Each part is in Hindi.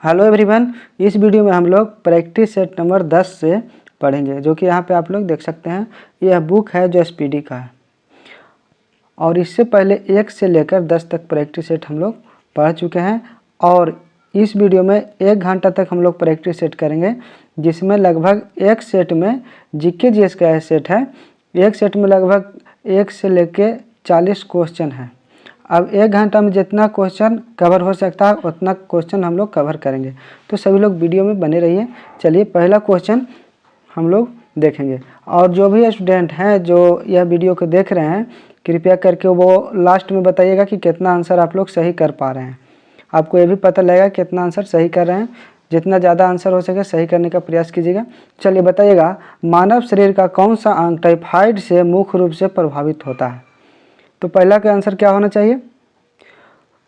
हेलो एवरीवन, इस वीडियो में हम लोग प्रैक्टिस सेट नंबर 10 से पढ़ेंगे, जो कि यहाँ पे आप लोग देख सकते हैं। यह बुक है जो एसपीडी का है और इससे पहले 1 से लेकर 10 तक प्रैक्टिस सेट हम लोग पढ़ चुके हैं। और इस वीडियो में 1 घंटा तक हम लोग प्रैक्टिस सेट करेंगे, जिसमें लगभग एक सेट में जीके जीएस का सेट है। एक सेट में लगभग 1 से लेके 40 क्वेश्चन है। अब 1 घंटा में जितना क्वेश्चन कवर हो सकता है उतना क्वेश्चन हम लोग कवर करेंगे, तो सभी लोग वीडियो में बने रहिए। चलिए पहला क्वेश्चन हम लोग देखेंगे। और जो भी स्टूडेंट हैं जो यह वीडियो को देख रहे हैं, कृपया करके वो लास्ट में बताइएगा कि कितना आंसर आप लोग सही कर पा रहे हैं। आपको ये भी पता लगेगा कितना आंसर सही कर रहे हैं। जितना ज़्यादा आंसर हो सके सही करने का प्रयास कीजिएगा। चलिए बताइएगा, मानव शरीर का कौन सा अंग टाइफाइड से मुख्य रूप से प्रभावित होता है? तो पहला का आंसर क्या होना चाहिए?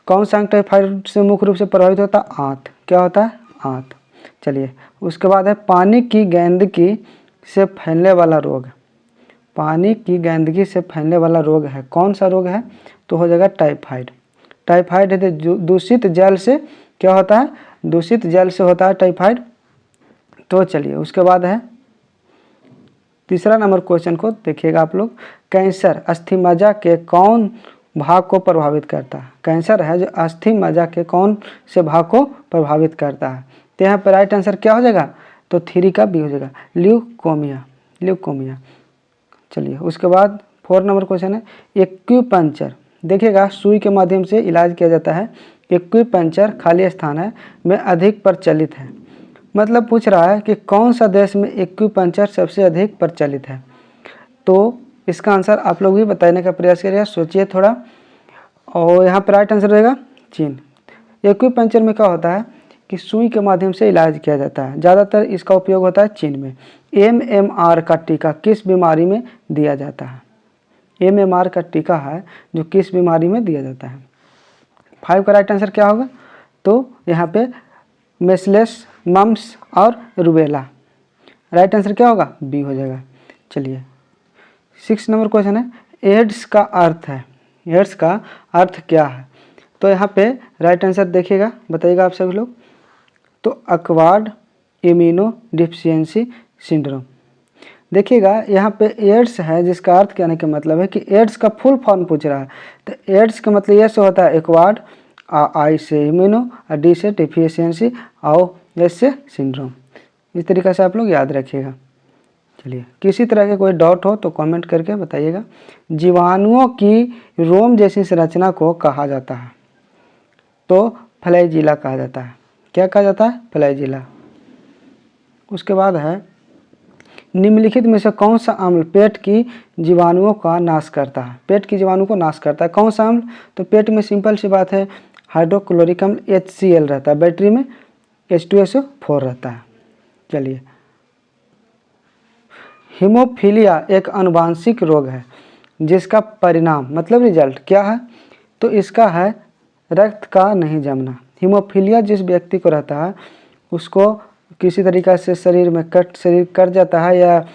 कौन सा अंग टाइफाइड से मुख्य रूप से प्रभावित होता है? आंत। क्या होता है? आंत। चलिए उसके बाद है पानी की गंदगी से फैलने वाला रोग। पानी की गंदगी से फैलने वाला रोग है, कौन सा रोग है? तो हो जाएगा टाइफाइड। टाइफाइड है तो दूषित जल से क्या होता है? दूषित जल से होता है टाइफाइड। तो चलिए उसके बाद है तीसरा नंबर क्वेश्चन को देखिएगा आप लोग। कैंसर अस्थि मज्जा के कौन भाग को प्रभावित करता है? कैंसर है जो अस्थि मज्जा के कौन से भाग को प्रभावित करता है? तो यहाँ पर राइट आंसर क्या हो जाएगा? तो 3 का बी हो जाएगा, ल्यूकोमिया। ल्यूकोमिया। चलिए उसके बाद 4 नंबर क्वेश्चन है एक्यूपंक्चर। देखिएगा, सुई के माध्यम से इलाज किया जाता है। एक्यूपंक्चर खाली स्थान है में अधिक प्रचलित है। मतलब पूछ रहा है कि कौन सा देश में एक्यूपंक्चर सबसे अधिक प्रचलित है। तो इसका आंसर आप लोग भी बताने का प्रयास करिएगा, सोचिए थोड़ा। और यहाँ पर राइट आंसर रहेगा चीन। एक्यूपंक्चर में क्या होता है कि सुई के माध्यम से इलाज किया जाता है। ज़्यादातर इसका उपयोग होता है चीन में। एमएमआर का टीका किस बीमारी में दिया जाता है? एमएमआर का टीका है जो किस बीमारी में दिया जाता है? 5 का राइट आंसर क्या होगा? तो यहाँ पे मेसलेस, मम्स और रूबेला। राइट आंसर क्या होगा? बी हो जाएगा। चलिए 6 नंबर क्वेश्चन है एड्स का अर्थ है। एड्स का अर्थ क्या है? तो यहाँ पे राइट आंसर देखिएगा, बताइएगा आप सभी लोग। तो अक्वायर्ड इम्यूनो डिफिशियंसी सिंड्रोम। देखिएगा यहाँ पे एड्स है जिसका अर्थ कहने का मतलब है कि एड्स का फुल फॉर्म पूछ रहा है। तो एड्स का मतलब ये से होता है एक्वायर्ड, आई से इम्यूनो, डी से डिफिशियंसी और एस से सिंड्रोम। इस तरीक़े से आप लोग याद रखिएगा। चलिए किसी तरह के कोई डाउट हो तो कमेंट करके बताइएगा। जीवाणुओं की रोम जैसी संरचना को कहा जाता है? तो फ्लैजिला कहा जाता है। क्या कहा जाता है? फ्लैजिला। उसके बाद है निम्नलिखित में से कौन सा अम्ल पेट की जीवाणुओं का नाश करता है? पेट की जीवाणु को नाश करता है कौन सा अम्ल? तो पेट में सिंपल सी बात है, हाइड्रोक्लोरिक अम्ल HCl रहता है, बैटरी में H2SO4 रहता है। चलिए हीमोफीलिया एक आनुवांशिक रोग है जिसका परिणाम मतलब रिजल्ट क्या है? तो इसका है रक्त का नहीं जमना। हीमोफीलिया जिस व्यक्ति को रहता है उसको किसी तरीक़ा से शरीर में शरीर कट जाता है, या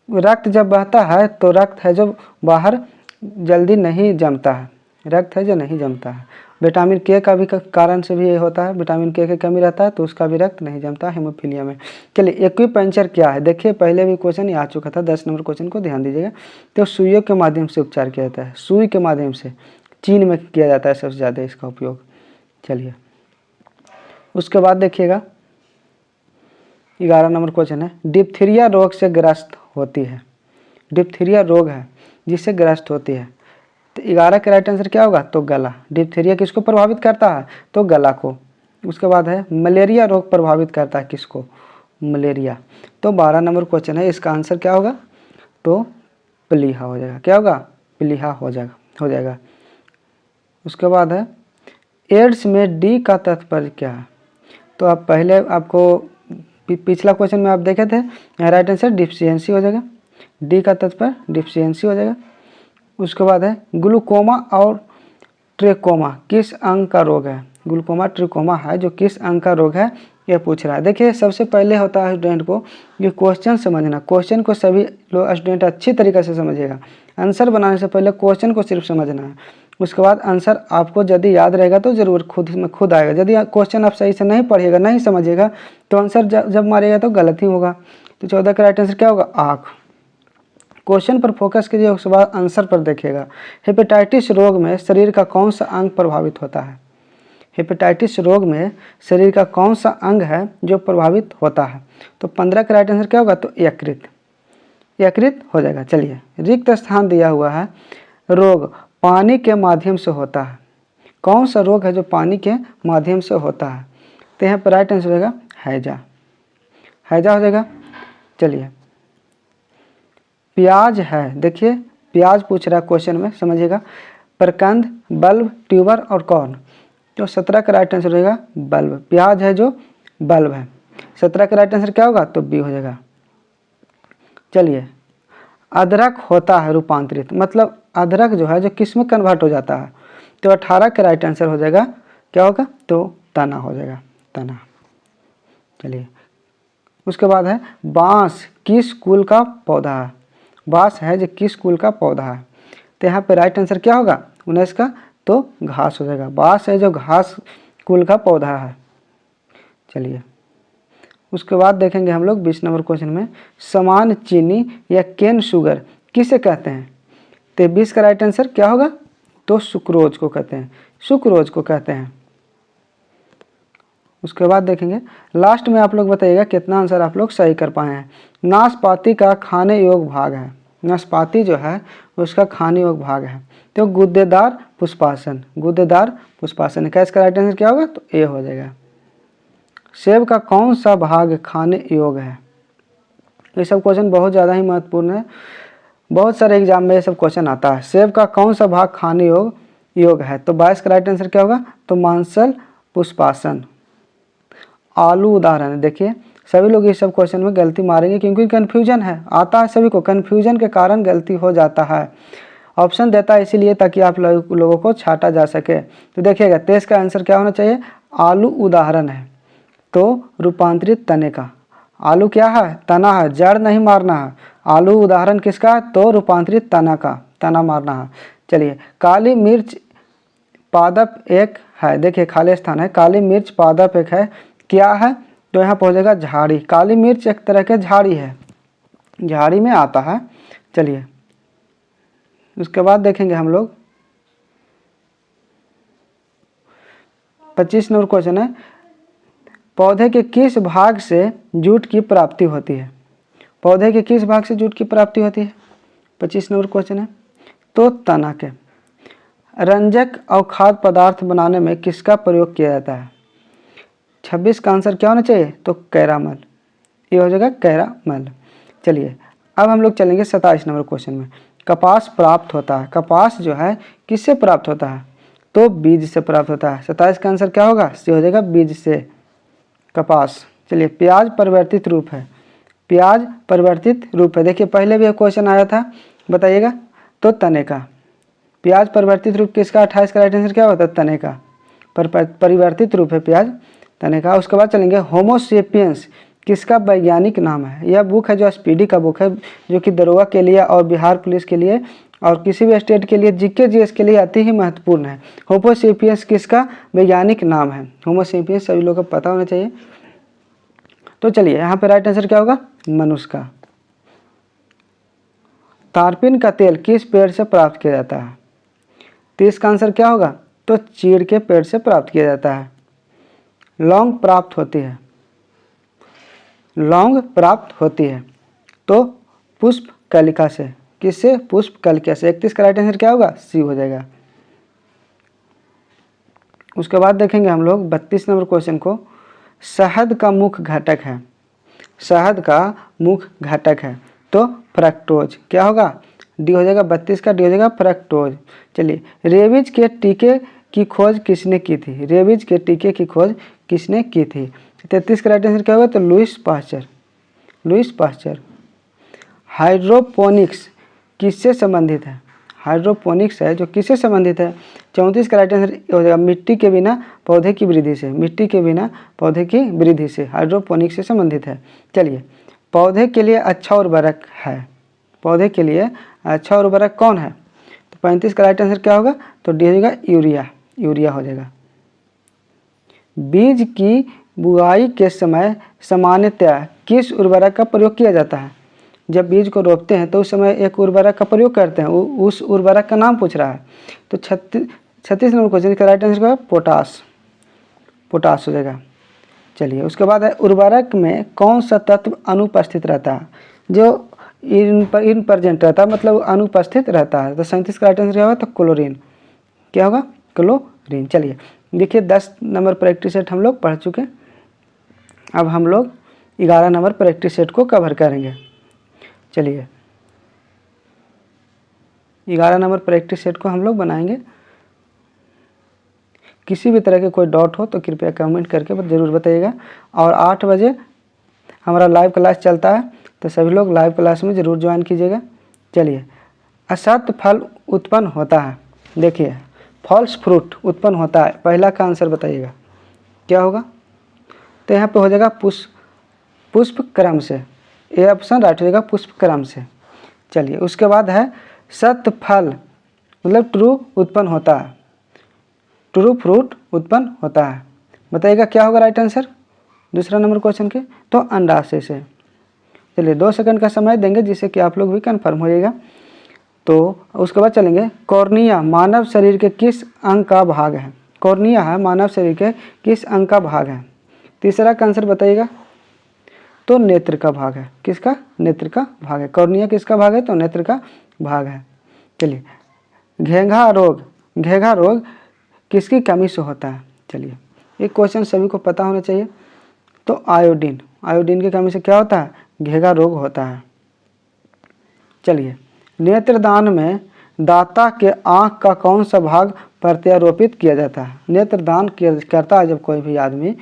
रक्त जब बहता है तो रक्त है जो बाहर जल्दी नहीं जमता है। रक्त है जो नहीं जमता है। विटामिन के का भी कारण से भी ये होता है, विटामिन के की कमी रहता है तो उसका भी रक्त नहीं जमता हीमोफीलिया में। चलिए एक्यूपंक्चर क्या है? देखिए पहले भी क्वेश्चन ये आ चुका था, 10 नंबर क्वेश्चन को ध्यान दीजिएगा। तो सुइयों के माध्यम से उपचार किया जाता है। सुई के माध्यम से चीन में किया जाता है सबसे ज़्यादा इसका उपयोग। चलिए उसके बाद देखिएगा 11 नंबर क्वेश्चन है डिप्थीरिया रोग से ग्रस्त होती है। डिप्थीरिया रोग है जिससे ग्रस्त होती है। तो 11 का राइट आंसर क्या होगा? तो गला। डिप्थीरिया किसको प्रभावित करता है? तो गला को। उसके बाद है मलेरिया रोग प्रभावित करता है किसको? मलेरिया। तो 12 नंबर क्वेश्चन है, इसका आंसर क्या होगा? तो प्लीहा हो जाएगा। क्या होगा? प्लीहा हो जाएगा। उसके बाद है एड्स में डी का तात्पर्य क्या है? तो आप पहले आपको पिछला क्वेश्चन में आप देखे थे, राइट आंसर डिफिशियंसी हो जाएगा। डी का तात्पर्य डिफिशियंसी हो जाएगा। उसके बाद है ग्लूकोमा और ट्रेकोमा किस अंग का रोग है? ग्लूकोमा ट्रेकोमा है जो किस अंग का रोग है ये पूछ रहा है। देखिए सबसे पहले होता है स्टूडेंट को ये क्वेश्चन समझना। क्वेश्चन को सभी लोग स्टूडेंट अच्छी तरीके से समझिएगा। आंसर बनाने से पहले क्वेश्चन को सिर्फ समझना है, उसके बाद आंसर आपको यदि याद रहेगा तो ज़रूर खुद आएगा। यदि क्वेश्चन आप सही से नहीं पढ़िएगा, नहीं समझिएगा, तो आंसर जब मारिएगा तो गलत ही होगा। तो 14 का राइट आंसर क्या होगा? आँख। क्वेश्चन पर फोकस कीजिए, उसके बाद आंसर पर देखिएगा। हेपेटाइटिस रोग में शरीर का कौन सा अंग प्रभावित होता है? हेपेटाइटिस रोग में शरीर का कौन सा अंग है जो प्रभावित होता है? तो 15 का राइट आंसर क्या होगा? तो यकृत। यकृत हो जाएगा। चलिए, रिक्त स्थान दिया हुआ है, रोग पानी के माध्यम से होता है। कौन सा रोग है जो पानी के माध्यम से होता है? तो यहाँ पर राइट आंसर हो जाएगा हैजा। हैजा हो जाएगा। चलिए, प्याज है, देखिए प्याज पूछ रहा है क्वेश्चन में, समझिएगा। प्रकंद, बल्ब, ट्यूबर और कॉर्न। तो 17 का राइट आंसर हो जाएगा बल्ब। प्याज है जो बल्ब है। 17 का राइट आंसर क्या होगा? तो बी हो जाएगा। चलिए, अदरक होता है रूपांतरित, मतलब अदरक जो है जो किस में कन्वर्ट हो जाता है? तो 18 का राइट आंसर हो जाएगा क्या होगा? तो तना हो जाएगा, तना। चलिए, उसके बाद है बांस किस कुल का पौधा है? बांस है जो किस कुल का पौधा है? तो यहाँ पे राइट आंसर क्या होगा? 19 का, तो घास हो जाएगा। बांस है जो घास कुल का पौधा है। चलिए, उसके बाद देखेंगे हम लोग 20 नंबर क्वेश्चन में, समान चीनी या केन शुगर किसे कहते हैं? तो 20 का राइट आंसर क्या होगा? तो सुक्रोज को कहते हैं, सुक्रोज को कहते हैं। उसके बाद देखेंगे लास्ट में आप लोग बताइएगा कितना आंसर आप लोग सही कर पाए हैं। नाशपाती का खाने योग्य भाग है, नाशपाती जो है उसका खाने योग्य भाग है। तो गुद्देदार पुष्पासन, गुद्देदार पुष्पासन है। इसका राइट आंसर क्या होगा? तो ए हो जाएगा। सेब का कौन सा भाग खाने योग्य है? ये सब क्वेश्चन बहुत ज़्यादा ही महत्वपूर्ण है, बहुत सारे एग्जाम में ये सब क्वेश्चन आता है। सेब का कौन सा भाग खाने योग्य है? तो 22 का राइट आंसर क्या होगा? तो मांसल पुष्पासन। आलू उदाहरण है। देखिए, सभी लोग इस सब क्वेश्चन में गलती मारेंगे क्योंकि कन्फ्यूजन है, आता है सभी को, कन्फ्यूजन के कारण गलती हो जाता है। ऑप्शन देता है इसीलिए ताकि आप लोगों को छाटा जा सके। तो देखिएगा 23 का आंसर क्या होना चाहिए? आलू उदाहरण है, तो रूपांतरित तने का। आलू क्या है? तना है, जड़ नहीं मारना है। आलू उदाहरण किसका है? तो रूपांतरित तना का, तना मारना है। चलिए, काली मिर्च पादप एक है, देखिए खाली स्थान है, काली मिर्च पादप एक है, क्या है? तो यहाँ पर हो जाएगा झाड़ी। काली मिर्च एक तरह के झाड़ी है, झाड़ी में आता है। चलिए, उसके बाद देखेंगे हम लोग 25 नंबर क्वेश्चन है, पौधे के किस भाग से जूट की प्राप्ति होती है? पौधे के किस भाग से जूट की प्राप्ति होती है? 25 नंबर क्वेश्चन है। तो तना के। रंजक और खाद्य पदार्थ बनाने में किसका प्रयोग किया जाता है? 26 का आंसर क्या होना चाहिए? तो कैरामल, ये हो जाएगा कैरामल। चलिए, अब हम लोग चलेंगे 27 नंबर क्वेश्चन में। कपास प्राप्त होता है, कपास जो है किससे प्राप्त होता है? तो बीज से प्राप्त होता है। 27 का आंसर क्या होगा? सी हो जाएगा, बीज से, कपास। चलिए, प्याज परिवर्तित रूप है, प्याज परिवर्तित रूप है। देखिए पहले भी एक क्वेश्चन आया था, बताइएगा। तो तने का। प्याज परिवर्तित रूप किसका? 28 का राइट आंसर क्या होता है? तने का, परिवर्तित रूप है प्याज, तने का। उसके बाद चलेंगे होमो सेपियंस किसका वैज्ञानिक नाम है? यह बुक है जो एसपीडी का बुक है, जो कि दरोगा के लिए और बिहार पुलिस के लिए और किसी भी स्टेट के लिए, जीके जीएस के लिए अति ही महत्वपूर्ण है। होमो सेपियंस किसका वैज्ञानिक नाम है? होमो सेपियंस सभी लोगों को पता होना चाहिए। तो चलिए, यहाँ पे राइट आंसर क्या होगा? मनुष्य का। तारपीन का तेल किस पेड़ से प्राप्त किया जाता है? 30 का आंसर क्या होगा? तो चीड़ के पेड़ से प्राप्त किया जाता है। लौंग प्राप्त होती है, लौंग प्राप्त होती है तो पुष्प कलिका से, किससे? पुष्प कलिका से। 31 का राइट आंसर क्या होगा? सी हो जाएगा। उसके बाद देखेंगे हम लोग 32 नंबर क्वेश्चन को, शहद का मुख्य घटक है, शहद का मुख्य घटक है तो फ्रक्टोज, क्या होगा? डी हो जाएगा। 32 का डी हो जाएगा फ्रक्टोज। चलिए, रेबीज के टीके की खोज किसने की थी? रेबीज के टीके की खोज किसने की थी? 33 का राइट आंसर क्या होगा? तो Lewis pasture, Lewis pasture. Hydroponics किससे संबंधित है? हाइड्रोपोनिक्स है जो किससे संबंधित है? 34 का राइट आंसर हो जाएगा मिट्टी के बिना पौधे की वृद्धि से, मिट्टी के बिना पौधे की वृद्धि से हाइड्रोपोनिक्स से संबंधित है। चलिए, पौधे के लिए अच्छा उर्वरक है, पौधे के लिए अच्छा उर्वरक कौन है? तो 35 का राइट आंसर क्या होगा? तो डी हो जाएगा यूरिया, यूरिया हो जाएगा। बीज की बुआई के समय सामान्यतः किस उर्वरक का प्रयोग किया जाता है? जब बीज को रोपते हैं तो उस समय एक उर्वरक का प्रयोग करते हैं, उस उर्वरक का नाम पूछ रहा है। तो 36 नंबर क्वेश्चन का राइट आंसर होगा पोटास, पोटास हो जाएगा। चलिए उसके बाद है उर्वरक में कौन सा तत्व अनुपस्थित रहता है? जो इनप्रेजेंट रहता है, मतलब अनुपस्थित रहता है। तो 37 का राइट आंसर क्या होगा? तो क्लोरीन, क्या होगा? क्लोरीन। चलिए देखिए 10 नंबर प्रैक्टिस सेट हम लोग पढ़ चुके। अब हम लोग 11 नंबर प्रैक्टिस सेट को कवर करेंगे। चलिए 11 नंबर प्रैक्टिस सेट को हम लोग बनाएंगे। किसी भी तरह के कोई डाउट हो तो कृपया कमेंट करके ज़रूर बताइएगा। और 8 बजे हमारा लाइव क्लास चलता है, तो सभी लोग लाइव क्लास में ज़रूर ज्वाइन कीजिएगा। चलिए असत्य फल उत्पन्न होता है, देखिए फॉल्स फ्रूट उत्पन्न होता है, पहला का आंसर बताइएगा क्या होगा? तो यहाँ पे हो जाएगा पुष्प क्रम से, ये ऑप्शन राइट हो जाएगा, पुष्प क्रम से। चलिए उसके बाद है सत्य फल मतलब ट्रू उत्पन्न होता है, ट्रू फ्रूट उत्पन्न होता है, बताइएगा क्या होगा राइट आंसर दूसरा नंबर क्वेश्चन के? तो अंडाशय से। चलिए 2 सेकंड का समय देंगे जिससे कि आप लोग भी कंफर्म हो जाएगा। तो उसके बाद चलेंगे कॉर्निया मानव शरीर के किस अंग का भाग है? कॉर्निया है मानव शरीर के किस अंग का भाग है? तीसरा का आंसर बताइएगा। तो नेत्र का भाग है, किसका? नेत्र का भाग है। कॉर्निया किसका भाग है? तो नेत्र का भाग है। चलिए घेंघा रोग किसकी कमी से होता है? चलिए एक क्वेश्चन सभी को पता होना चाहिए। तो आयोडीन की कमी से क्या होता है? घेंघा रोग होता है। चलिए नेत्रदान में दाता के आँख का कौन सा भाग प्रत्यारोपित किया जाता है? नेत्रदान करता है जब कोई भी आदमी,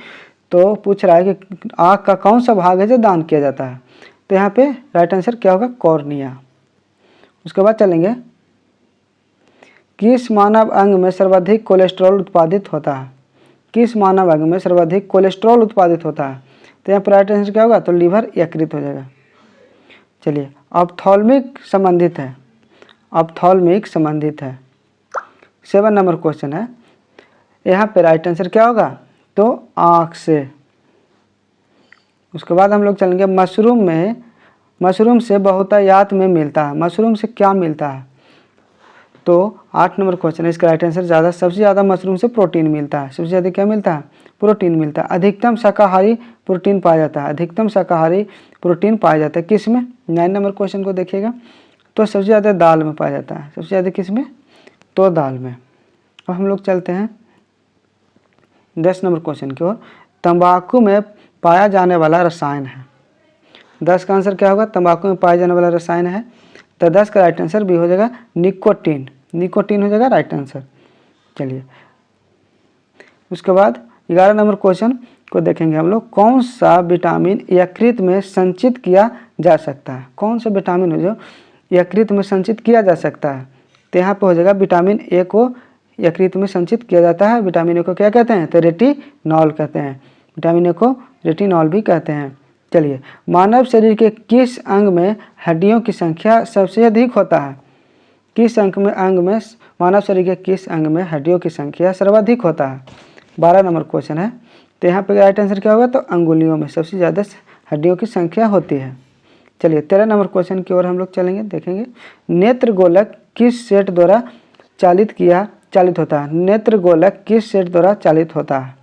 तो पूछ रहा है कि आँख का कौन सा भाग है जो दान किया जाता है? तो यहाँ पे राइट आंसर क्या होगा? कॉर्निया। उसके बाद चलेंगे किस मानव अंग में सर्वाधिक कोलेस्ट्रॉल उत्पादित होता है? किस मानव अंग में सर्वाधिक कोलेस्ट्रॉल उत्पादित होता है? तो यहाँ पर राइट आंसर क्या होगा? तो लीवर यकृत हो जाएगा। चलिए ऑप्थॉल्मिक संबंधित है, ऑप्थॉल्मिक संबंधित है। 7 नंबर क्वेश्चन है, यहाँ पे राइट आंसर क्या होगा? तो आँख से। उसके बाद हम लोग चलेंगे मशरूम से बहुतायत में मिलता है, मशरूम से क्या मिलता है? तो 8 नंबर क्वेश्चन है, इसका राइट आंसर सबसे ज़्यादा मशरूम से प्रोटीन मिलता है। सबसे ज़्यादा क्या मिलता है? प्रोटीन मिलता है। अधिकतम शाकाहारी प्रोटीन पाया जाता है, अधिकतम शाकाहारी प्रोटीन पाया जाता है किस में? 9 नंबर क्वेश्चन को देखिएगा। तो सबसे ज़्यादा दाल में पाया जाता है, सबसे ज़्यादा किस में? तो दाल में। अब हम लोग चलते हैं 10 नंबर क्वेश्चन की ओर। तंबाकू में पाया जाने वाला रसायन है, 10 का आंसर क्या होगा? तंबाकू में पाया जाने वाला रसायन है। तो 10 का राइट आंसर भी हो जाएगा निकोटीन, निकोटीन हो जाएगा राइट आंसर। चलिए उसके बाद 11 नंबर क्वेश्चन को देखेंगे हम लोग। कौन सा विटामिन यकृत में संचित किया जा सकता है? कौन सा विटामिन है जो यकृत में संचित किया जा सकता है? तो यहाँ पे हो जाएगा विटामिन ए को यकृत में संचित किया जाता है। विटामिन ए को क्या कहते हैं? तो रेटिनॉल कहते हैं, विटामिन ए को रेटिनॉल भी कहते हैं। चलिए मानव शरीर के किस अंग में हड्डियों की संख्या सबसे अधिक होता है? किस अंग में मानव शरीर के किस अंग में हड्डियों की संख्या सर्वाधिक होता है? 12 नंबर क्वेश्चन है। तो यहाँ पे राइट आंसर क्या होगा? तो अंगुलियों में सबसे ज़्यादा हड्डियों की संख्या होती है। चलिए 13 नंबर क्वेश्चन की ओर हम लोग चलेंगे, देखेंगे नेत्र गोलक किस सेट द्वारा चालित होता है? नेत्र गोलक किस सेट द्वारा चालित होता है?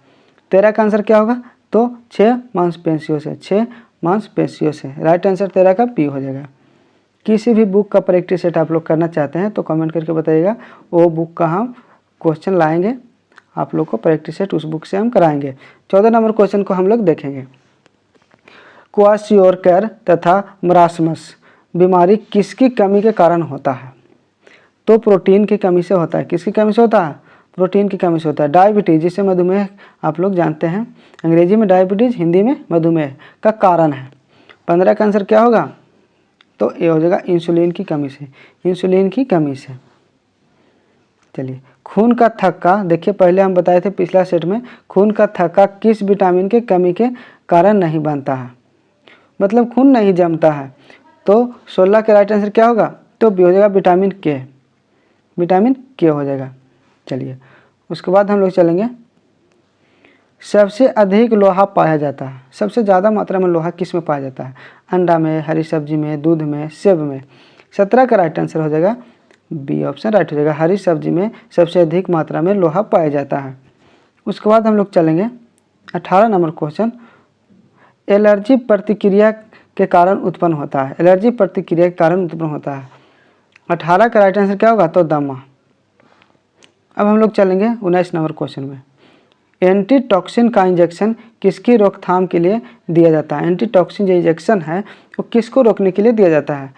13 का आंसर क्या होगा? तो 6 मांसपेशियों से, 6 मांसपेशियों से। राइट आंसर 13 का बी हो जाएगा। किसी भी बुक का प्रैक्टिस सेट आप लोग करना चाहते हैं तो कमेंट करके बताइएगा, वो बुक का हम क्वेश्चन लाएंगे, आप लोग को प्रैक्टिस सेट उस बुक से हम कराएंगे। 14 नंबर क्वेश्चन को हम लोग देखेंगे। क्वाशियोरकर तथा मरासमस बीमारी किसकी कमी के कारण होता है? तो प्रोटीन की कमी से होता है। किसकी कमी से होता है? प्रोटीन की कमी से होता है। डायबिटीज, जिसे मधुमेह आप लोग जानते हैं, अंग्रेजी में डायबिटीज, हिंदी में मधुमेह का कारण है। 15 का आंसर क्या होगा? तो ये हो जाएगा इंसुलिन की कमी से, इंसुलिन की कमी से। चलिए खून का थक्का, देखिए पहले हम बताए थे पिछला सेट में, खून का थक्का किस विटामिन के कमी के कारण नहीं बनता है? मतलब खून नहीं जमता है। तो 16 के राइट आंसर क्या होगा? तो बी हो जाएगा विटामिन के। विटामिन के हो जाएगा। चलिए उसके बाद हम लोग चलेंगे, सबसे अधिक लोहा पाया जाता है, सबसे ज़्यादा मात्रा में लोहा किस में पाया जाता है? अंडा में, हरी सब्जी में, दूध में, सेब में। 17 का राइट आंसर हो जाएगा बी ऑप्शन राइट हो जाएगा। हरी सब्जी में सबसे अधिक मात्रा में लोहा पाया जाता है। उसके बाद हम लोग चलेंगे 18 नंबर क्वेश्चन, एलर्जी प्रतिक्रिया के कारण उत्पन्न होता है। एलर्जी प्रतिक्रिया के कारण उत्पन्न होता है। 18 का राइट आंसर क्या होगा? तो दमा। अब हम लोग चलेंगे 19 नंबर क्वेश्चन में, एंटीटॉक्सिन का इंजेक्शन किसकी रोकथाम के लिए दिया जाता है? एंटीटॉक्सिन जो इंजेक्शन है वो किसको रोकने के लिए दिया जाता है?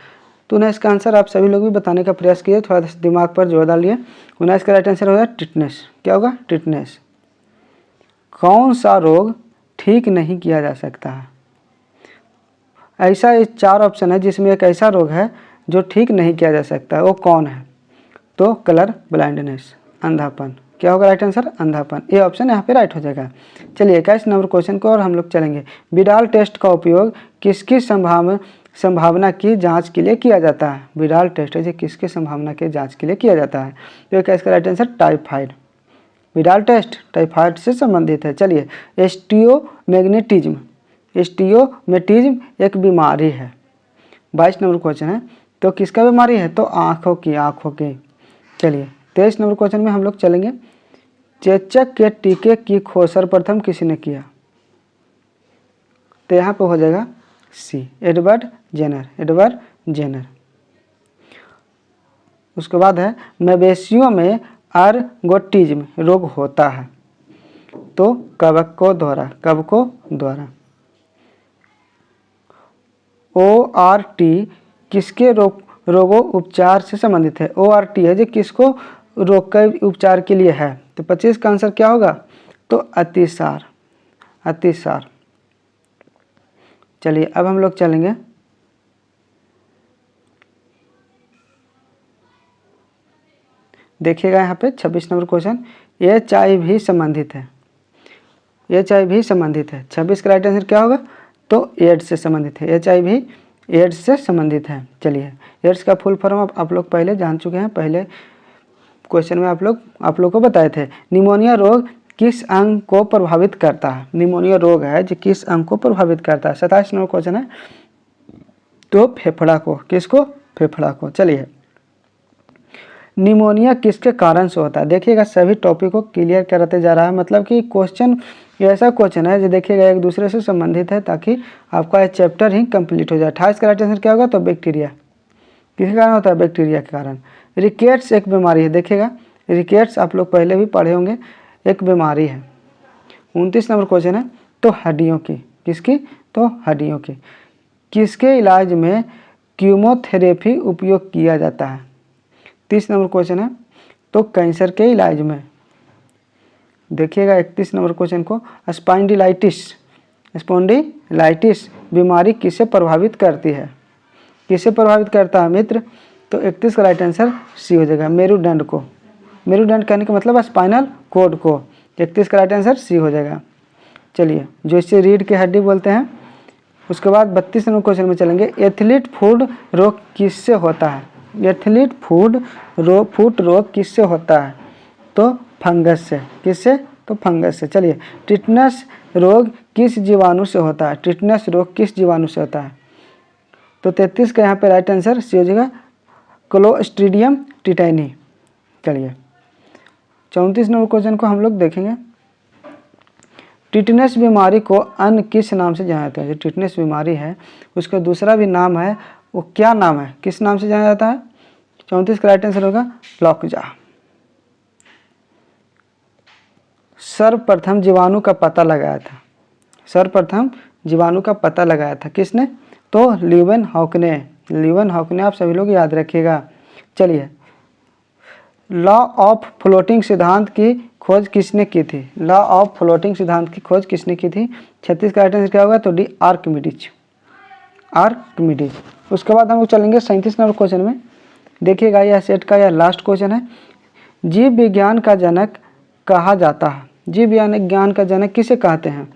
तो 19 का आंसर आप सभी लोग भी बताने का प्रयास कीजिए, थोड़ा सा दिमाग पर जोर डालिए। 19 का राइट आंसर होगा टिटनेस। क्या होगा? टिटनेस। कौन सा रोग ठीक नहीं किया जा सकता है? ऐसा 4 ऑप्शन है जिसमें एक ऐसा रोग है जो ठीक नहीं किया जा सकता, वो कौन है? तो कलर ब्लाइंडनेस, अंधापन। क्या होगा राइट आंसर? अंधापन। ये ऑप्शन यहाँ पे राइट हो जाएगा। चलिए 21 नंबर क्वेश्चन को और हम लोग चलेंगे, विडाल टेस्ट का उपयोग किसकी संभावना की जांच के लिए किया जाता है? विडाल टेस्ट है जो किसके संभावना के जांच के लिए किया जाता है? तो 21 का right answer typhoid. Widal test typhoid से संबंधित है। चलिए एस्टियोमैग्नेटिज्म, एस्टियोमेटिज्म एक बीमारी है। 22 नंबर क्वेश्चन है, तो किसका बीमारी है? तो आँखों की। चलिए 23 नंबर क्वेश्चन में हम लोग चलेंगे, चेचक के टीके की खोज सर्वप्रथम किसी ने किया? तो यहाँ पे हो जाएगा सी, एडवर्ड जेनर। उसके बाद है, मवेशियों में अर्गोटिज्म रोग होता है, तो कवकों द्वारा। ORT किसके रोगों उपचार से संबंधित है? ORT है जो किसको रोग के उपचार के लिए है? तो 25 का आंसर क्या होगा? तो अतिसार। चलिए अब हम लोग चलेंगे देखिएगा यहाँ पे 26 नंबर क्वेश्चन, HIV संबंधित है। HIV संबंधित है। 26 का राइट आंसर क्या होगा? तो एड्स से संबंधित है। HIV एड्स से संबंधित है। चलिए एड्स का फुल फॉर्म आप लोग पहले जान चुके हैं, पहले क्वेश्चन में आप लोग को बताए थे। निमोनिया रोग किस अंग को प्रभावित करता है? निमोनिया रोग है जो किस अंग को प्रभावित करता है? 27 नंबर क्वेश्चन है, तो फेफड़ा को। किसको? फेफड़ा को। चलिए निमोनिया किसके कारण से होता है? देखिएगा सभी टॉपिक को क्लियर कराते जा रहा है, मतलब कि क्वेश्चन ऐसा क्वेश्चन है जो देखिएगा एक दूसरे से संबंधित है, ताकि आपका एक चैप्टर ही कंप्लीट हो जाए। 28 का राइट आंसर क्या होगा? तो बैक्टीरिया। किसके कारण होता है? बैक्टीरिया के कारण। रिकेट्स एक बीमारी है। देखिएगा रिकेट्स आप लोग पहले भी पढ़े होंगे, एक बीमारी है। 29 नंबर क्वेश्चन है, तो हड्डियों की। किसकी? तो हड्डियों की। किसके इलाज में कीमोथेरेपी उपयोग किया जाता है? 30 नंबर क्वेश्चन है, तो कैंसर के इलाज में। देखिएगा 31 नंबर क्वेश्चन को, स्पॉन्डिलाइटिस बीमारी किसे प्रभावित करती है? किसे प्रभावित करता है मित्र? तो 31 का राइट आंसर सी हो जाएगा, मेरुदंड को। मेरुदंड कहने का मतलब स्पाइनल कोड को। 31 का राइट आंसर सी हो जाएगा। चलिए जो इसे रीढ़ की हड्डी बोलते हैं। उसके बाद 32 नंबर क्वेश्चन में चलेंगे, एथलीट फुट रोग किससे होता है? एथलीट फुट रोग किससे होता है? तो फंगस से। किससे? तो फंगस से। चलिए टिटनस रोग किस जीवाणु से होता है? टिटनस रोग किस जीवाणु से होता है? तो 33 का यहाँ पे राइट आंसर सी हो जाएगा, क्लोस्ट्रीडियम टिटानी। चलिए 34 नंबर क्वेश्चन को हम लोग देखेंगे, टिटनस बीमारी को अन्य किस नाम से जाना जाता है? जो टिटनस बीमारी है उसका दूसरा भी नाम है, वो क्या नाम है? किस नाम से जाना जाता है? 34 का राइट आंसर होगा लॉकजा। सर्वप्रथम जीवाणु का पता लगाया था। किसने? तो ल्यूवेन हॉकने। आप सभी लोग याद रखिएगा। चलिए लॉ ऑफ फ्लोटिंग सिद्धांत की खोज किसने की थी? 36 का राइट आंसर क्या होगा? तो डी, आर्किमिडीज। उसके बाद हम लोग चलेंगे 37 नंबर क्वेश्चन में। देखिएगा यह सेट का यह लास्ट क्वेश्चन है, जीव विज्ञान का जनक कहा जाता है। जीव विज्ञान का जनक किसे कहते हैं?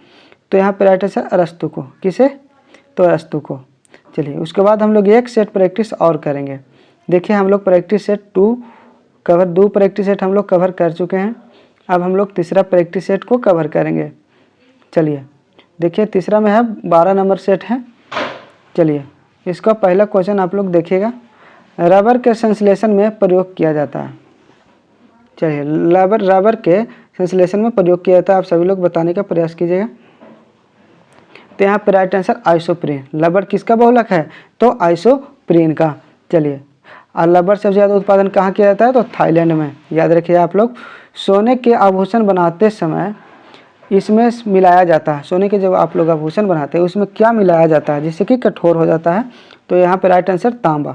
तो यहाँ पर राइट आंसर अरस्तु को। किसे? तो अरस्तु को। चलिए उसके बाद हम लोग एक सेट प्रैक्टिस और करेंगे। देखिए हम लोग practice set 2 cover 2 practice set हम लोग कवर कर चुके हैं। अब हम लोग तीसरा प्रैक्टिस सेट को कवर करेंगे। चलिए देखिए, तीसरा में है 12 नंबर सेट है। चलिए इसका पहला क्वेश्चन आप लोग देखिएगा, रबर के संश्लेषण में प्रयोग किया जाता है। चलिए रबर के संश्लेषण में प्रयोग किया जाता है, आप सभी लोग बताने का प्रयास कीजिएगा। तो यहाँ पे राइट आंसर आइसोप्रीन। रबर किसका बहुलक है? तो आइसोप्रीन का। चलिए, और रबर सबसे ज़्यादा उत्पादन कहाँ किया जाता है? तो थाईलैंड में। याद रखिए आप लोग, सोने के आभूषण बनाते समय इसमें मिलाया जाता है। सोने के जब आप लोग आभूषण बनाते हैं उसमें क्या मिलाया जाता है जिससे कि कठोर हो जाता है? तो यहाँ पे राइट आंसर तांबा।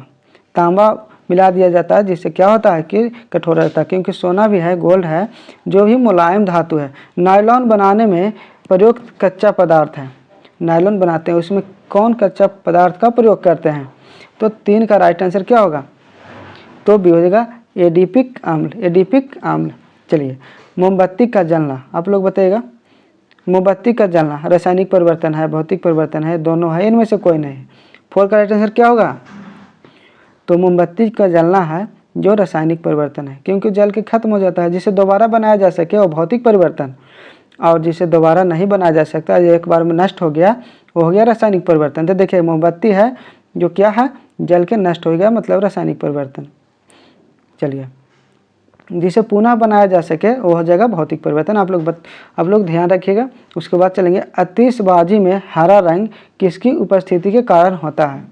तांबा मिला दिया जाता है जिससे क्या होता है कि कठोर रहता है, क्योंकि सोना भी है, गोल्ड है, जो भी मुलायम धातु है। नायलॉन बनाने में प्रयुक्त कच्चा पदार्थ है। नायलॉन बनाते हैं उसमें कौन कच्चा पदार्थ का प्रयोग करते हैं? तो 3 का राइट आंसर क्या होगा? तो भी हो जाएगा एडिपिक अम्ल। एडिपिक अम्ल। चलिए, मोमबत्ती का जलना आप लोग बताइएगा। मोमबत्ती का जलना रासायनिक परिवर्तन है, भौतिक परिवर्तन है, दोनों है, इनमें से कोई नहीं। 4 का राइट आंसर क्या होगा? तो मोमबत्ती का जलना है जो रासायनिक परिवर्तन है, क्योंकि जल के खत्म हो जाता है। जिसे दोबारा बनाया जा सके वो भौतिक परिवर्तन, और जिसे दोबारा नहीं बनाया जा सकता, एक बार में नष्ट हो गया, वो हो गया रासायनिक परिवर्तन। तो देखिए, मोमबत्ती है जो क्या है, जल के नष्ट हो गया, मतलब रासायनिक परिवर्तन। चलिए, जिसे पुनः बनाया जा सके वो हो जाएगा भौतिक परिवर्तन। आप लोग ध्यान रखिएगा। उसके बाद चलेंगे, आतिशबाजी में हरा रंग किसकी उपस्थिति के कारण होता है?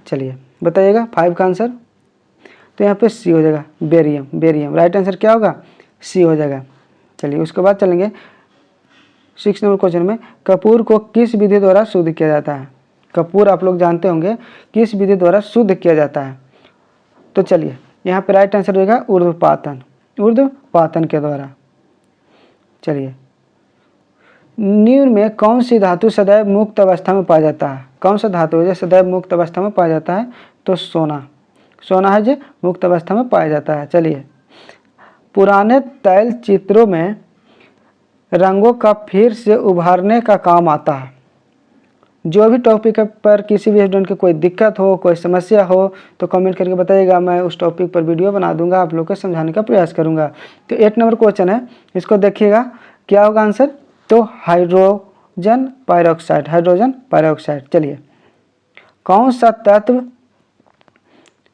चलिए बताइएगा 5 का आंसर। तो यहाँ पे सी हो जाएगा, बेरियम। बेरियम राइट आंसर क्या होगा? सी हो जाएगा। चलिए उसके बाद चलेंगे 6 नंबर क्वेश्चन में, कपूर को किस विधि द्वारा शुद्ध किया जाता है? कपूर आप लोग जानते होंगे किस विधि द्वारा शुद्ध किया जाता है? तो चलिए यहाँ पे राइट आंसर होगा ऊर्ध्वपातन। ऊर्ध्वपातन के द्वारा। चलिए, निम्न में कौन सी धातु सदैव मुक्त अवस्था में पाया जाता है? कौन सा धातु है जो सदैव मुक्त अवस्था में पाया जाता है? तो सोना। सोना है जो मुक्त अवस्था में पाया जाता है। चलिए, पुराने तैल चित्रों में रंगों का फिर से उभारने का काम आता है। जो भी टॉपिक पर किसी भी स्टूडेंट की कोई दिक्कत हो, कोई समस्या हो, तो कमेंट करके बताइएगा। मैं उस टॉपिक पर वीडियो बना दूंगा, आप लोग को समझाने का प्रयास करूंगा। तो 8 नंबर क्वेश्चन है, इसको देखिएगा क्या होगा आंसर? तो हाइड्रोजन पायरोक्साइड। हाइड्रोजन पायरोक्साइड। चलिए, कौन सा तत्व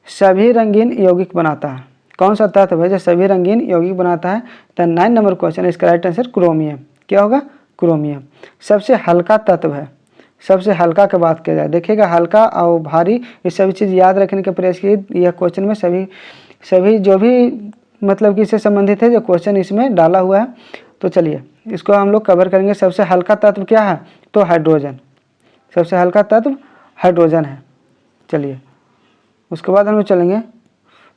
सभी रंगीन यौगिक बनाता है? कौन सा तत्व है जो सभी रंगीन यौगिक बनाता है? तो 9 नंबर क्वेश्चन, इसका राइट आंसर क्रोमियम। क्या होगा? क्रोमियम। सबसे हल्का तत्व है। सबसे हल्का की बात किया जाए, देखिएगा हल्का और भारी ये सभी चीज़ याद रखने का प्रयास कीजिए। यह क्वेश्चन में सभी जो भी मतलब कि इससे संबंधित है जो क्वेश्चन इसमें डाला हुआ है। तो चलिए इसको हम लोग कवर करेंगे। सबसे हल्का तत्व क्या है? तो हाइड्रोजन। सबसे हल्का तत्व हाइड्रोजन है। चलिए उसके बाद हम लोग चलेंगे,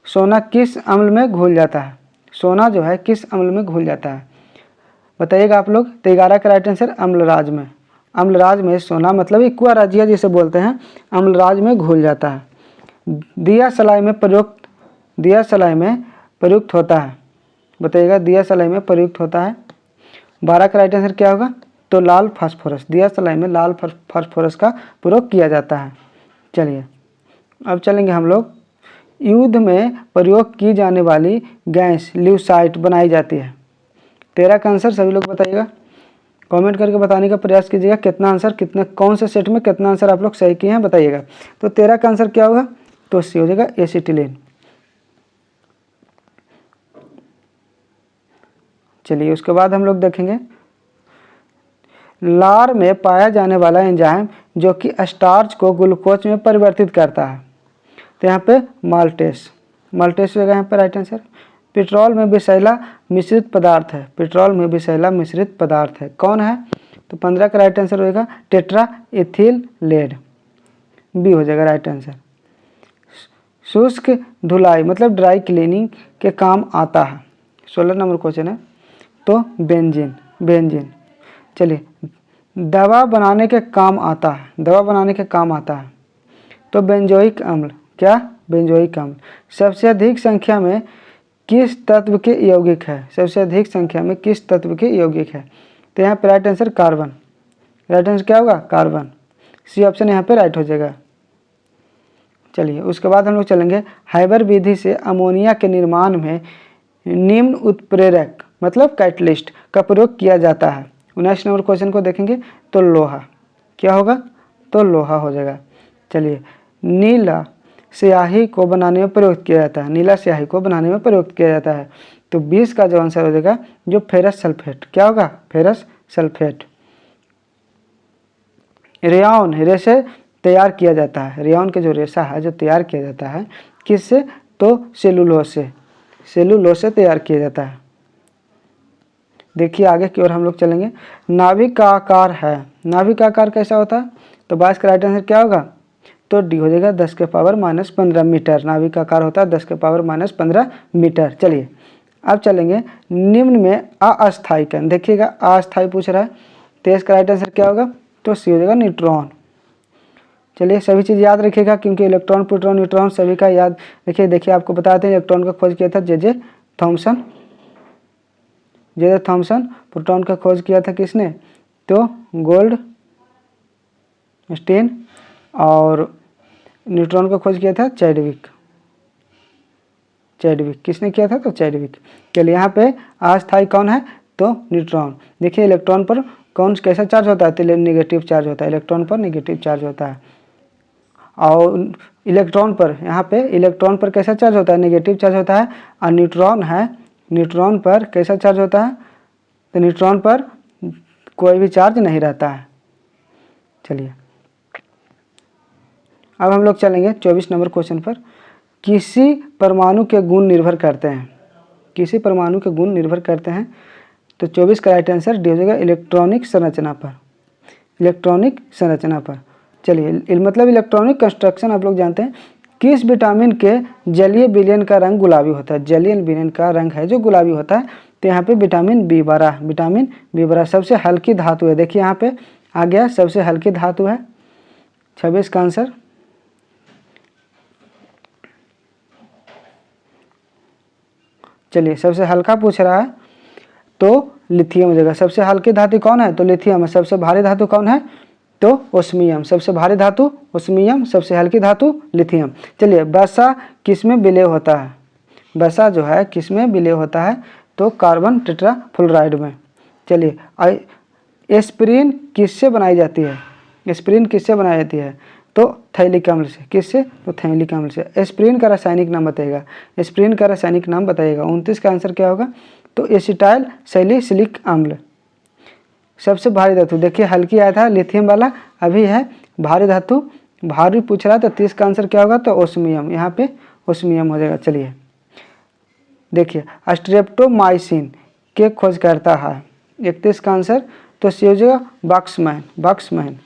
सोना किस अम्ल में घुल जाता है? सोना जो है किस अम्ल में घुल जाता है बताइएगा आप लोग। तो 11 का राइट आंसर अम्लराज में। अम्लराज में सोना मतलब इक्वा राज्य जिसे बोलते हैं, अम्लराज में घुल जाता है। दिया सलाई में प्रयुक्त होता है बताइएगा। दिया सलाई में प्रयुक्त होता है। 12 का राइट आंसर क्या होगा? तो लाल फास्फोरस। दिया सलाई में लाल फास्फोरस का प्रयोग किया जाता है। चलिए अब चलेंगे हम लोग, युद्ध में प्रयोग की जाने वाली गैस ल्यूसाइट बनाई जाती है। 13 का आंसर सभी लोग बताइएगा। कमेंट करके बताने का प्रयास कीजिएगा कितना आंसर, कौन से सेट में कितना आंसर आप लोग सही किए हैं बताइएगा। तो 13 का आंसर क्या होगा? तो सी हो जाएगा, एसिटिलीन। चलिए उसके बाद हम लोग देखेंगे, लार में पाया जाने वाला एंजाइम जो कि स्टार्च को ग्लूकोज में परिवर्तित करता है। तो यहाँ पे माल्टेस हो गया यहाँ पर राइट आंसर। पेट्रोल में विषैला मिश्रित पदार्थ है। पेट्रोल में विषैला मिश्रित पदार्थ है, कौन है? तो 15 का राइट आंसर होगा टेट्रा एथिल लेड। बी हो जाएगा राइट आंसर। शुष्क धुलाई मतलब ड्राई क्लीनिंग के काम आता है। 16 नंबर क्वेश्चन है, तो बेंजीन। चलिए, दवा बनाने के काम आता है। दवा बनाने के काम आता है तो बेंजोइक अम्ल। क्या? बेंजोइक अम्ल। सबसे अधिक संख्या में किस तत्व के यौगिक है? सबसे अधिक संख्या में किस तत्व के यौगिक है? तो यहाँ पे right answer carbon. Right answer क्या होगा? कार्बन। सी ऑप्शन यहाँ पे राइट हो जाएगा। चलिए उसके बाद हम लोग चलेंगे हाइबर विधि से अमोनिया के निर्माण में निम्न उत्प्रेरक मतलब कैटलिस्ट का प्रयोग किया जाता है। 19 नंबर क्वेश्चन को देखेंगे तो लोहा, क्या होगा तो लोहा हो जाएगा। चलिए नीला स्याही को बनाने में प्रयोग किया जाता है, नीला स्याही को बनाने में प्रयोग किया जाता है। तो 20 का जो आंसर हो जाएगा जो फेरस सल्फेट, क्या होगा फेरस सल्फेट। रेयॉन रेसे तैयार किया जाता है, रेयॉन के जो रेशा है जो तैयार किया जाता है किससे तो सेलुलोज से, सेलुलोज से तैयार किया जाता है। देखिए आगे की ओर हम लोग चलेंगे। नाभिक का आकार है, नाभिक का आकार कैसा होता है तो 22 का राइट आंसर क्या होगा तो डी हो जाएगा 10 के पावर -15 मीटर। नाभिक का आकार होता है 10 के पावर -15 मीटर। चलिए अब चलेंगे निम्न में अस्थायी कण, देखिएगा अस्थायी पूछ रहा है। 23 का राइट आंसर क्या होगा तो सी हो जाएगा न्यूट्रॉन। चलिए सभी चीज़ याद रखिएगा क्योंकि इलेक्ट्रॉन प्रोटॉन न्यूट्रॉन सभी का याद रखिए। देखिए आपको बताते हैं इलेक्ट्रॉन का खोज किया था J Thomson, J Thomson. Proton का खोज किया था किसने तो गोल्ड स्टीन, और न्यूट्रॉन का खोज किया था चैडविक, चैडविक किसने किया था तो चैडविक। चलिए यहाँ पे अस्थायी कौन है तो न्यूट्रॉन। देखिए इलेक्ट्रॉन पर कौन कैसा चार्ज होता है तो नेगेटिव चार्ज होता है, इलेक्ट्रॉन पर नेगेटिव चार्ज होता है। और इलेक्ट्रॉन पर यहाँ पे इलेक्ट्रॉन पर कैसा चार्ज होता है नेगेटिव चार्ज होता है। और न्यूट्रॉन है, न्यूट्रॉन पर कैसा चार्ज होता है तो न्यूट्रॉन पर कोई भी चार्ज नहीं रहता है। चलिए अब हम लोग चलेंगे 24 नंबर क्वेश्चन पर। किसी परमाणु के गुण निर्भर करते हैं, किसी परमाणु के गुण निर्भर करते हैं तो 24 का राइट आंसर डी हो जाएगा इलेक्ट्रॉनिक संरचना पर, इलेक्ट्रॉनिक संरचना पर। चलिए मतलब इलेक्ट्रॉनिक कंस्ट्रक्शन आप लोग जानते हैं। किस विटामिन के जलीय विलयन का रंग गुलाबी होता है, जलीय विलयन का रंग है जो गुलाबी होता है तो यहाँ पे विटामिन बी12, विटामिन बी12 सबसे हल्की धातु है। देखिए यहाँ पे आ गया सबसे हल्की धातु है 26 का आंसर। चलिए सबसे हल्का पूछ रहा है तो लिथियम हो जाएगा। सबसे हल्की धातु कौन है तो लिथियम है। सबसे भारी धातु कौन है तो ओस्मियम, सबसे भारी धातु ओस्मियम, सबसे हल्की धातु लिथियम। चलिए वसा किसमें विलय होता है, वसा जो है किसमें विलय होता है तो कार्बन टेट्राफ्लोराइड में। चलिए एस्पिरिन किससे बनाई जाती है, एस्पिरिन किससे बनाई जाती है तो थैलिक अम्ल से, किससे तो थैलिक अम्ल से। एस्पिरिन का रासायनिक नाम बताइएगा, एस्पिरिन का रासायनिक नाम बताइएगा। 29 का आंसर क्या होगा तो एसिटाइल सैलिसिलिक अम्ल। सबसे भारी धातु देखिए हल्की आया था लिथियम वाला, अभी है भारी धातु, भारी पूछ रहा है तो 30 का आंसर क्या होगा तो ओस्मियम, यहाँ पे ओस्मियम हो जाएगा। चलिए देखिए स्ट्रेप्टोमाइसिन के खोजकर्ता है 31 का आंसर तो सी हो जाएगा बॉक्समैन, बॉक्समैन।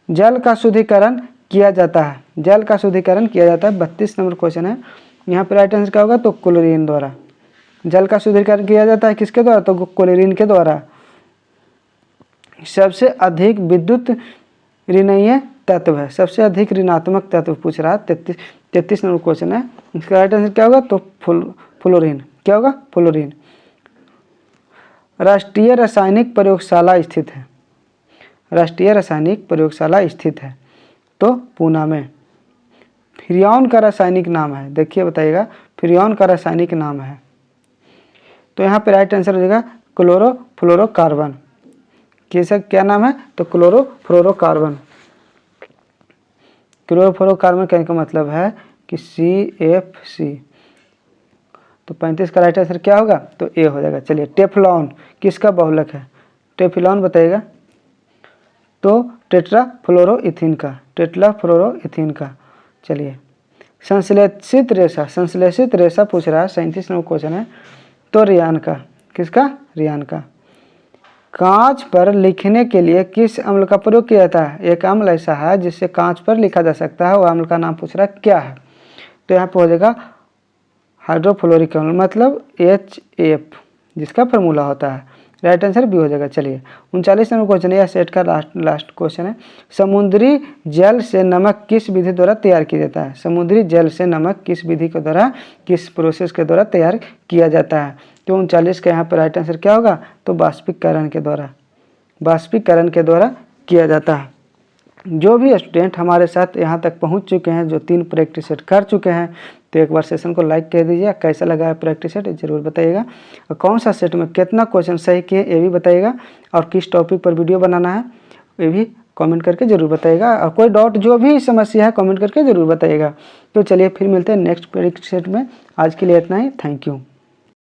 जल का शुद्धिकरण किया जाता है, जल का शुद्धिकरण किया जाता है 32 नंबर क्वेश्चन है। यहाँ पे राइट आंसर क्या होगा तो क्लोरीन द्वारा। जल का शुद्धिकरण किया जाता है किसके द्वारा तो क्लोरीन के द्वारा। सबसे अधिक विद्युत ऋणीय तत्व है, सबसे अधिक ऋणात्मक तत्व पूछ रहा है 33 नंबर क्वेश्चन है। इसका राइट आंसर क्या होगा तो फ्लोरीन, क्या होगा फ्लोरीन। राष्ट्रीय रासायनिक प्रयोगशाला स्थित है, राष्ट्रीय रासायनिक प्रयोगशाला स्थित है तो पूना में। फ्रियोन का रासायनिक नाम है, देखिए बताइएगा फ्रियोन का रासायनिक नाम है तो यहाँ पे राइट आंसर हो जाएगा क्लोरोफ्लोरोकार्बन। किसका क्या नाम है तो क्लोरोफ्लोरोकार्बन। क्लोरोफ्लोरोकार्बन कहने का मतलब है कि CFC। तो 35 का राइट आंसर क्या होगा तो ए हो जाएगा। चलिए टेफ्लॉन किसका बहुलक है, टेफ्लॉन बताइएगा तो टेट्राफ्लोरोइथीन का, टेट्राफ्लोरोइथीन का। चलिए संश्लेषित रेशा, संश्लेषित रेशा पूछ रहा है 37 नंबर क्वेश्चन है तो रियान का, किसका रियान का। कांच पर लिखने के लिए किस अम्ल का प्रयोग किया जाता है, एक अम्ल ऐसा है जिससे कांच पर लिखा जा सकता है, वो अम्ल का नाम पूछ रहा है क्या है तो यहाँ पर हो जाएगा हाइड्रोफ्लोरिक अम्ल मतलब HF जिसका फार्मूला होता है। राइट आंसर भी हो जाएगा। चलिए 39 नंबर क्वेश्चन है, यह सेट का लास्ट क्वेश्चन है। समुद्री जल से नमक किस विधि द्वारा तैयार किया जाता है, समुद्री जल से नमक किस विधि के द्वारा, किस प्रोसेस के द्वारा तैयार किया जाता है तो 39 का यहाँ पर राइट आंसर क्या होगा तो बाष्पीकरण के द्वारा, बाष्पीकरण के द्वारा किया जाता है। जो भी स्टूडेंट हमारे साथ यहाँ तक पहुँच चुके हैं, जो 3 प्रैक्टिस सेट कर चुके हैं, तो एक बार सेशन को लाइक कर दीजिए। कैसा लगा है प्रैक्टिस सेट ज़रूर बताइएगा, और कौन सा सेट में कितना क्वेश्चन सही किए ये भी बताइएगा, और किस टॉपिक पर वीडियो बनाना है ये भी कमेंट करके ज़रूर बताइएगा, और कोई डाउट जो भी समस्या है कमेंट करके ज़रूर बताइएगा। तो चलिए फिर मिलते हैं नेक्स्ट प्रैक्टिस सेट में। आज के लिए इतना ही। Thank you.